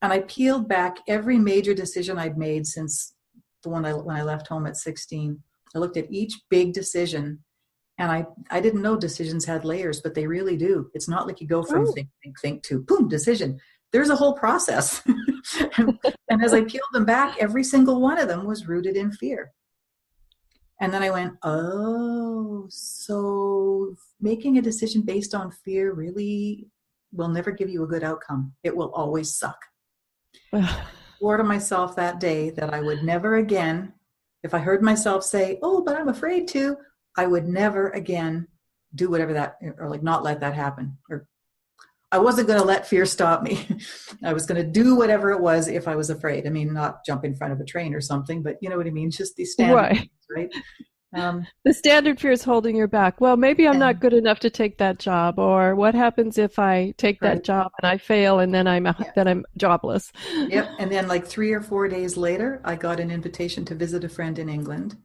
Speaker 1: And I peeled back every major decision I'd made since the one when I left home at 16. I looked at each big decision, and I didn't know decisions had layers, but they really do. It's not like you go from think to boom, decision. There's a whole process. and as I peeled them back, every single one of them was rooted in fear. And then I went, oh, so making a decision based on fear really will never give you a good outcome. It will always suck. I swore to myself that day that I would never again, if I heard myself say, oh, but I'm afraid to, I would never again do whatever that, or like not let that happen. Or I wasn't going to let fear stop me. I was going to do whatever it was if I was afraid. I mean, not jump in front of a train or something, but you know what I mean? Just these standard things, right?
Speaker 4: The standard fear is holding you back. Well, maybe I'm not good enough to take that job, or what happens if I take that job and I fail and then I'm jobless.
Speaker 1: Yep. And then like 3 or 4 days later, I got an invitation to visit a friend in England.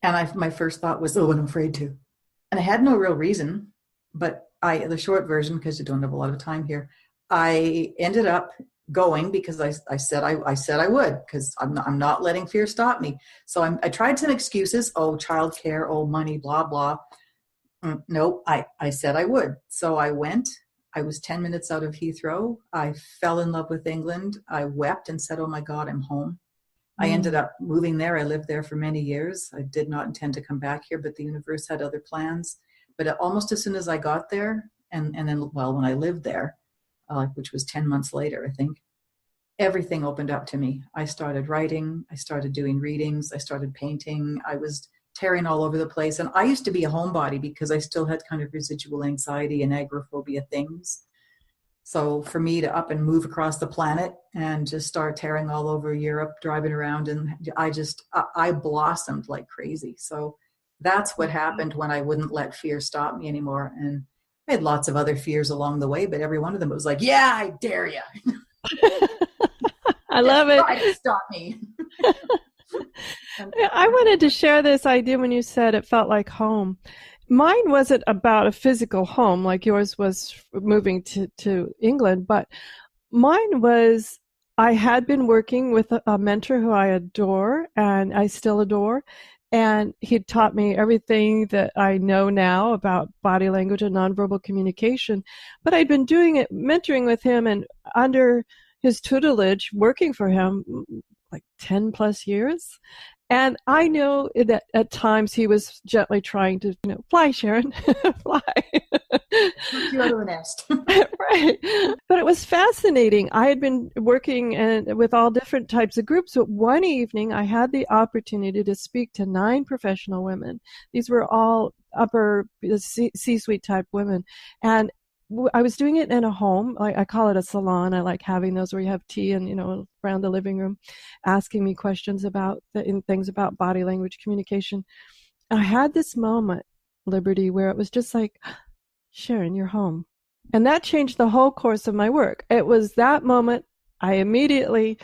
Speaker 1: And my first thought was, oh, I'm afraid to. And I had no real reason, but the short version, because you don't have a lot of time here, I ended up going because I said I would, because I'm not letting fear stop me. So I tried some excuses. Oh, childcare, oh, money, blah, blah. No, I said I would. So I went. I was 10 minutes out of Heathrow. I fell in love with England. I wept and said, oh my God, I'm home. I ended up moving there. I lived there for many years. I did not intend to come back here, but the universe had other plans. But almost as soon as I got there, and then, well, when I lived there, which was 10 months later, I think, everything opened up to me. I started writing. I started doing readings. I started painting. I was tearing all over the place. And I used to be a homebody because I still had kind of residual anxiety and agoraphobia things. So for me to up and move across the planet and just start tearing all over Europe, driving around, and I blossomed like crazy. So that's what happened when I wouldn't let fear stop me anymore. And I had lots of other fears along the way, but every one of them was like, yeah, I dare you.
Speaker 4: I love it.
Speaker 1: Try to stop me.
Speaker 4: I wanted to share this idea when you said it felt like home. Mine wasn't about a physical home like yours was moving to England, but mine was, I had been working with a mentor who I adore and I still adore. And he taught me everything that I know now about body language and nonverbal communication. But I'd been doing it, mentoring with him and under his tutelage, working for him like 10 plus years. And I know that at times he was gently trying to, fly, Sharon, fly.
Speaker 1: You out of the nest.
Speaker 4: Right. But it was fascinating. I had been working with all different types of groups, but one evening I had the opportunity to speak to 9 professional women. These were all upper C-suite type women. And I was doing it in a home. I call it a salon. I like having those where you have tea and, around the living room, asking me questions about things about body language communication. And I had this moment, Liberty, where it was just like, Sharon, you're home. And that changed the whole course of my work. It was that moment I immediately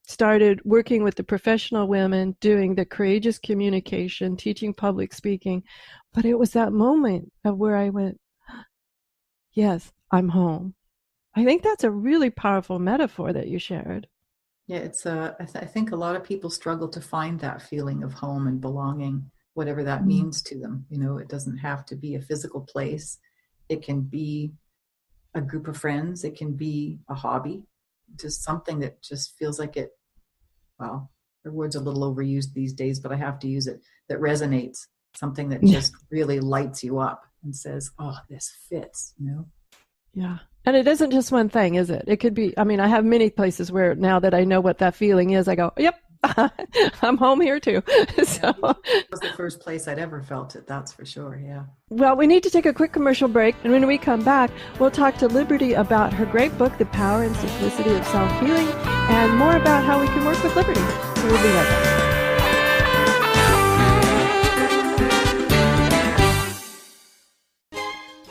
Speaker 4: started working with the professional women, doing the courageous communication, teaching public speaking. But it was that moment of where I went, yes, I'm home. I think that's a really powerful metaphor that you shared.
Speaker 1: Yeah, it's I think a lot of people struggle to find that feeling of home and belonging, whatever that means to them. It doesn't have to be a physical place. It can be a group of friends. It can be a hobby, just something that just feels like it. Well, the word's a little overused these days, but I have to use it. That resonates, something that just really lights you up and says, oh, this fits,
Speaker 4: Yeah. And it isn't just one thing, is it? It could be, I have many places where now that I know what that feeling is, I go, yep, I'm home here too. So,
Speaker 1: it was the first place I'd ever felt it, that's for sure, yeah.
Speaker 4: Well, we need to take a quick commercial break, and when we come back, we'll talk to Liberty about her great book, The Power and Simplicity of Self-Healing, and more about how we can work with Liberty. So we'll be right back.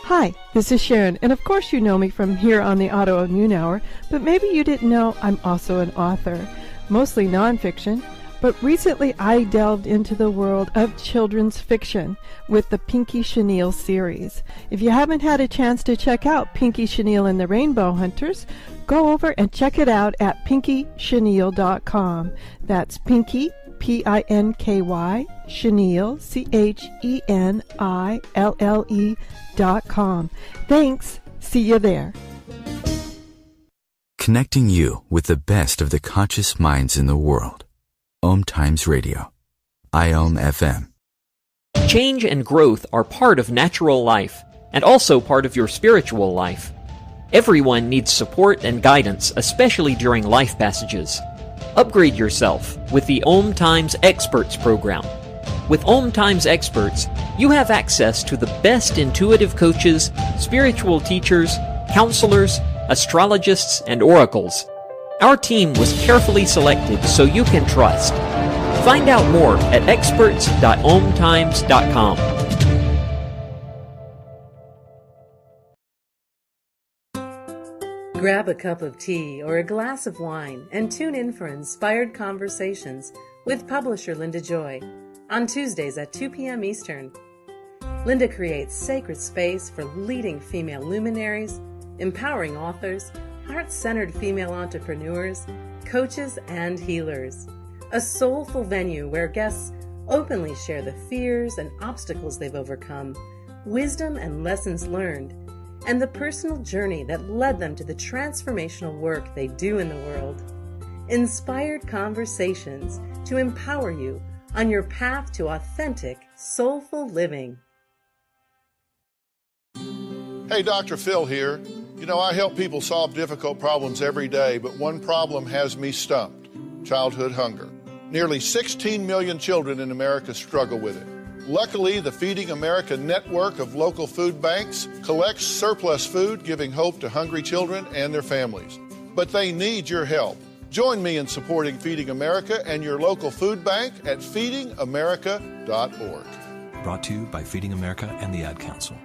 Speaker 4: Hi, this is Sharon, and of course you know me from here on the Autoimmune Hour, but maybe you didn't know I'm also an author, mostly nonfiction, but recently I delved into the world of children's fiction with the Pinky Chenille series. If you haven't had a chance to check out Pinky Chenille and the Rainbow Hunters, go over and check it out at pinkychenille.com. That's Pinky, P-I-N-K-Y, Chenille, CHENILLE.com. Thanks. See you there.
Speaker 5: Connecting you with the best of the conscious minds in the world. OMTimes Radio. IOM FM.
Speaker 13: Change and growth are part of natural life, and also part of your spiritual life. Everyone needs support and guidance, especially during life passages. Upgrade yourself with the OMTimes Experts program. With OMTimes Experts, you have access to the best intuitive coaches, spiritual teachers, counselors, astrologists, and oracles. Our team was carefully selected so you can trust. Find out more at experts.omtimes.com.
Speaker 14: Grab a cup of tea or a glass of wine and tune in for Inspired Conversations with publisher Linda Joy on Tuesdays at 2 p.m. Eastern. Linda creates sacred space for leading female luminaries, empowering authors, heart-centered female entrepreneurs, coaches, and healers. A soulful venue where guests openly share the fears and obstacles they've overcome, wisdom and lessons learned, and the personal journey that led them to the transformational work they do in the world. Inspired Conversations to empower you on your path to authentic, soulful living.
Speaker 15: Hey, Dr. Phil here. You know, I help people solve difficult problems every day, but one problem has me stumped: childhood hunger. Nearly 16 million children in America struggle with it. Luckily, the Feeding America network of local food banks collects surplus food, giving hope to hungry children and their families. But they need your help. Join me in supporting Feeding America and your local food bank at feedingamerica.org.
Speaker 16: Brought to you by Feeding America and the Ad Council.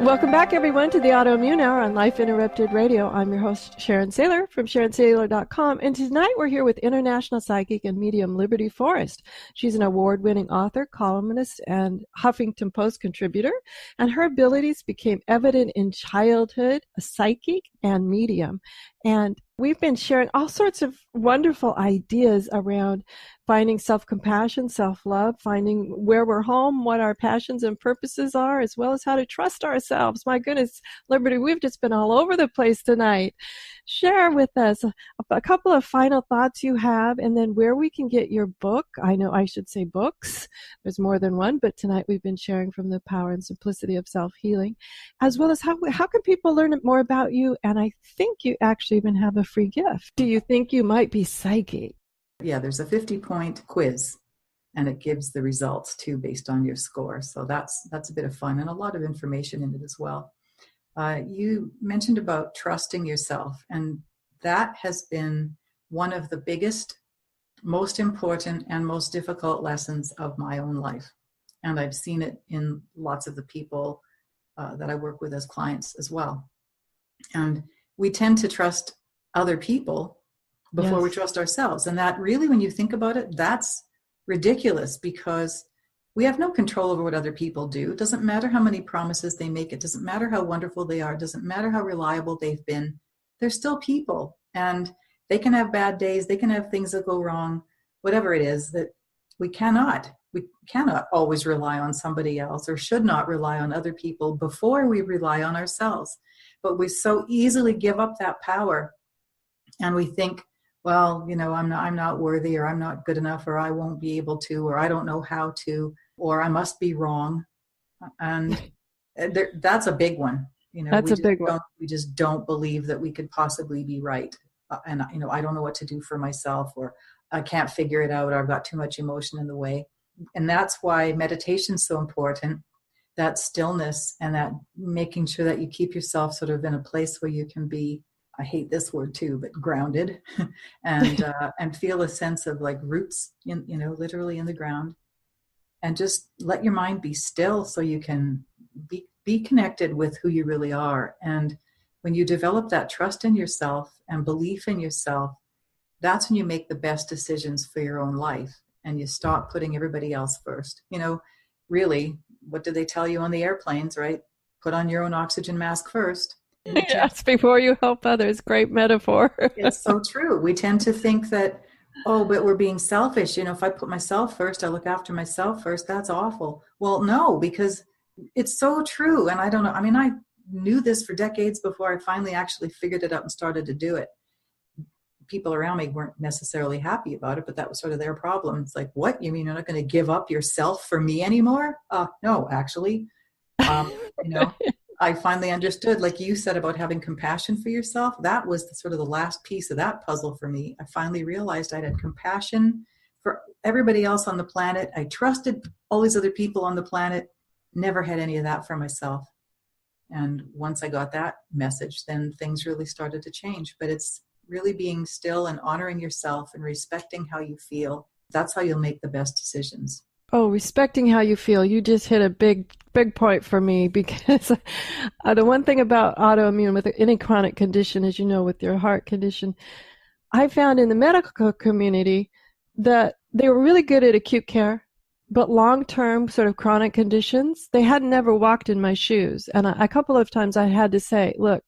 Speaker 4: Welcome back, everyone, to the Autoimmune Hour on Life Interrupted Radio. I'm your host, Sharon Sayler from SharonSayler.com, and tonight we're here with international psychic and medium Liberty Forrest. She's an award-winning author, columnist, and Huffington Post contributor, and her abilities became evident in childhood, a psychic, and medium. And we've been sharing all sorts of wonderful ideas around finding self-compassion, self-love, finding where we're home, what our passions and purposes are, as well as how to trust ourselves. My goodness, Liberty, we've just been all over the place tonight. Share with us a couple of final thoughts you have, and then where we can get your book. I know I should say books. There's more than one, but tonight we've been sharing from The Power and Simplicity of Self-Healing, as well as how can people learn more about you. And I think you actually even have a free gift. Do you think you might be psychic?
Speaker 1: Yeah, there's a 50-point quiz, and it gives the results too based on your score. So that's a bit of fun and a lot of information in it as well. You mentioned about trusting yourself, and that has been one of the biggest, most important, and most difficult lessons of my own life. And I've seen it in lots of the people that I work with as clients as well. And we tend to trust other people before we trust ourselves. And that really, when you think about it, that's ridiculous, because we have no control over what other people do. It doesn't matter how many promises they make. It doesn't matter how wonderful they are. It doesn't matter how reliable they've been. They're still people, and they can have bad days. They can have things that go wrong, whatever it is. That we cannot always rely on somebody else, or should not rely on other people before we rely on ourselves. But we so easily give up that power, and we think, well, you know, I'm not worthy, or I'm not good enough, or I won't be able to, or I don't know how to, or I must be wrong. And that's a big one.
Speaker 4: That's a big one.
Speaker 1: We just don't believe that we could possibly be right. And, I don't know what to do for myself, or I can't figure it out, or I've got too much emotion in the way. And that's why meditation is so important, that stillness and that making sure that you keep yourself sort of in a place where you can be, I hate this word too, but grounded and feel a sense of like roots literally in the ground, and just let your mind be still so you can be connected with who you really are. And when you develop that trust in yourself and belief in yourself, that's when you make the best decisions for your own life, and you stop putting everybody else first. Really, what do they tell you on the airplanes, right? Put on your own oxygen mask first.
Speaker 4: Yes, before you help others. Great metaphor.
Speaker 1: It's so true. We tend to think that, but we're being selfish. If I put myself first, I look after myself first, that's awful. Well, no, because it's so true. And I don't know. I mean, I knew this for decades before I finally actually figured it out and started to do it. People around me weren't necessarily happy about it, but that was sort of their problem. It's like, what? You mean you're not going to give up yourself for me anymore? No, actually. I finally understood, like you said about having compassion for yourself. That was the last piece of that puzzle for me. I finally realized I had compassion for everybody else on the planet. I trusted all these other people on the planet, never had any of that for myself. And once I got that message, then things really started to change. But it's really being still and honoring yourself and respecting how you feel. That's how you'll make the best decisions.
Speaker 4: Oh, respecting how you feel. You just hit a big point for me, because the one thing about autoimmune with any chronic condition, as you know, with your heart condition, I found in the medical community that they were really good at acute care, but long-term sort of chronic conditions, they had never walked in my shoes. And a couple of times I had to say, look,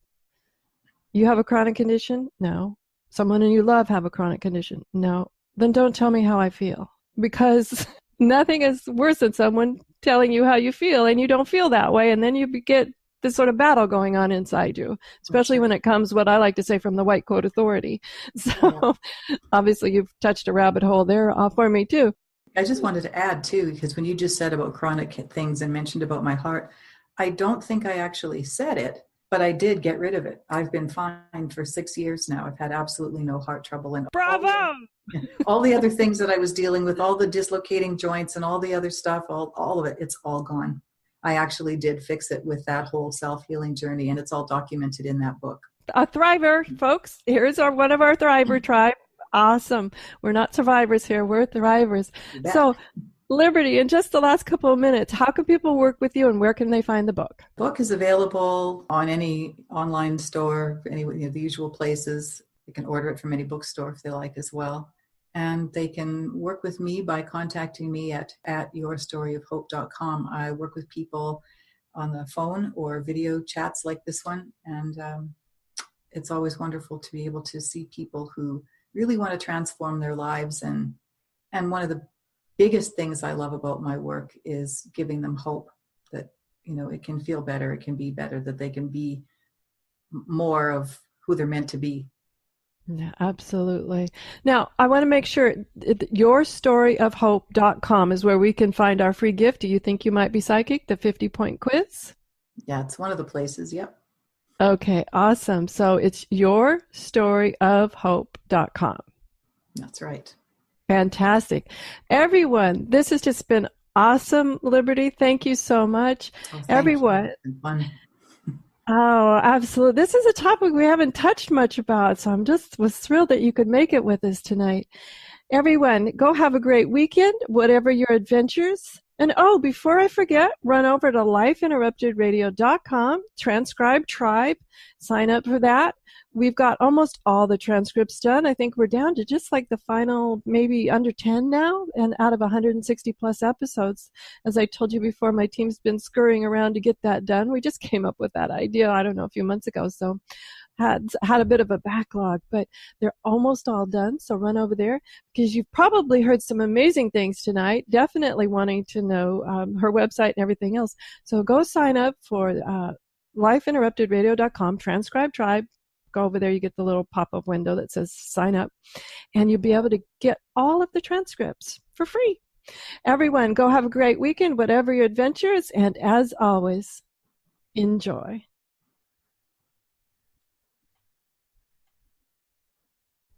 Speaker 4: you have a chronic condition? No. Someone you love have a chronic condition? No. Then don't tell me how I feel, because nothing is worse than someone telling you how you feel and you don't feel that way, and then you get this sort of battle going on inside you, especially when it comes, what I like to say, from the white coat authority. So obviously you've touched a rabbit hole there for me too.
Speaker 1: I just wanted to add too, because when you just said about chronic things and mentioned about my heart, I don't think I actually said it, but I did get rid of it. I've been fine for 6 years now. I've had absolutely no heart trouble. And
Speaker 4: bravo!
Speaker 1: All the other things that I was dealing with, all the dislocating joints and all the other stuff, all of it, it's all gone. I actually did fix it with that whole self-healing journey, and it's all documented in that book.
Speaker 4: A thriver, folks. Here's one of our thriver tribe. Awesome. We're not survivors here. We're thrivers. So, Liberty, in just the last couple of minutes, how can people work with you, and where can they find the book?
Speaker 1: The book is available on any online store, any the usual places. They can order it from any bookstore if they like as well. And they can work with me by contacting me at yourstoryofhope.com. I work with people on the phone or video chats like this one. And it's always wonderful to be able to see people who really want to transform their lives. And one of the biggest things I love about my work is giving them hope that, it can feel better, it can be better, that they can be more of who they're meant to be.
Speaker 4: Yeah, absolutely. Now, I want to make sure yourstoryofhope.com is where we can find our free gift. Do you think you might be psychic? The 50-point quiz?
Speaker 1: Yeah, it's one of the places. Yep.
Speaker 4: Okay, awesome. So it's yourstoryofhope.com.
Speaker 1: That's right.
Speaker 4: Fantastic. Everyone, this has just been awesome, Liberty. Thank you so much. Everyone.
Speaker 1: It's been fun.
Speaker 4: Oh, absolutely. This is a topic we haven't touched much about, so was thrilled that you could make it with us tonight. Everyone, go have a great weekend, whatever your adventures. And before I forget, run over to lifeinterruptedradio.com, transcribe tribe, sign up for that. We've got almost all the transcripts done. I think we're down to just like the final, maybe under 10 now, and out of 160 plus episodes. As I told you before, my team's been scurrying around to get that done. We just came up with that idea, I don't know, a few months ago. So had a bit of a backlog, but they're almost all done. So run over there, because you've probably heard some amazing things tonight, definitely wanting to know her website and everything else. So go sign up for lifeinterruptedradio.com, transcribe tribe. Go over there, you get the little pop-up window that says sign up, and you'll be able to get all of the transcripts for free. Everyone, go have a great weekend, whatever your adventures, and as always, enjoy.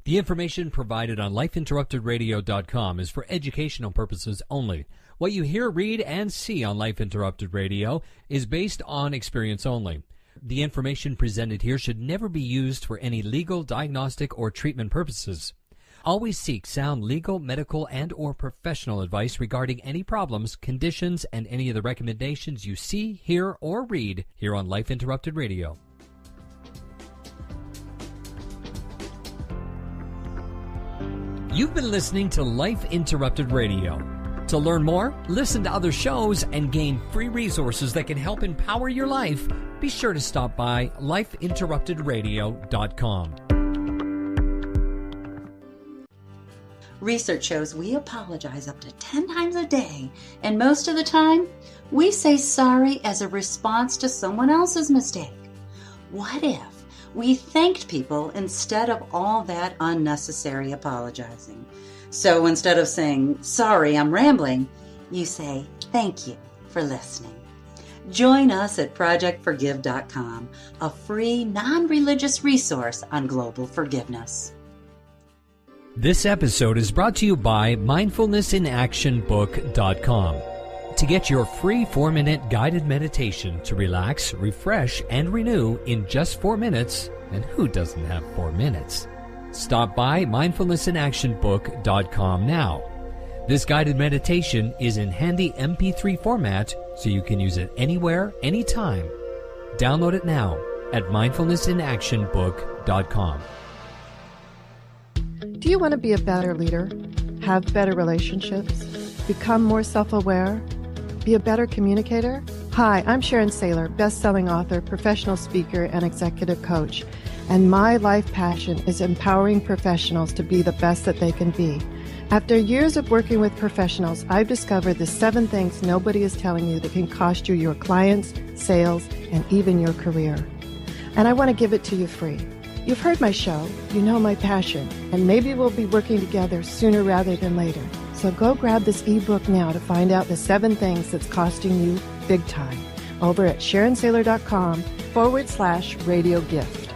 Speaker 3: The information provided on lifeinterruptedradio.com is for educational purposes only. What you hear, read, and see on Life Interrupted Radio is based on experience only. The information presented here should never be used for any legal, diagnostic, or treatment purposes. Always seek sound legal, medical, and or professional advice regarding any problems, conditions, and any of the recommendations you see, hear, or read here on Life Interrupted Radio. You've been listening to Life Interrupted Radio. To learn more, listen to other shows, and gain free resources that can help empower your life, be sure to stop by lifeinterruptedradio.com.
Speaker 17: Research shows we apologize up to 10 times a day, and most of the time, we say sorry as a response to someone else's mistake. What if we thanked people instead of all that unnecessary apologizing? So instead of saying, sorry, I'm rambling, you say, thank you for listening. Join us at projectforgive.com, a free, non-religious resource on global forgiveness.
Speaker 3: This episode is brought to you by mindfulnessinactionbook.com. To get your free 4-minute guided meditation to relax, refresh, and renew in just 4 minutes, and who doesn't have 4 minutes? Stop by mindfulnessinactionbook.com now. This guided meditation is in handy MP3 format, so you can use it anywhere, anytime. Download it now at mindfulnessinactionbook.com.
Speaker 4: Do you want to be a better leader, have better relationships, become more self-aware, be a better communicator? Hi, I'm Sharon Sayler, best-selling author, professional speaker, and executive coach. And my life passion is empowering professionals to be the best that they can be. After years of working with professionals, I've discovered the 7 things nobody is telling you that can cost you your clients, sales, and even your career. And I want to give it to you free. You've heard my show, you know my passion, and maybe we'll be working together sooner rather than later. So go grab this ebook now to find out the 7 things that's costing you big time over at SharonSayler.com/radio gift.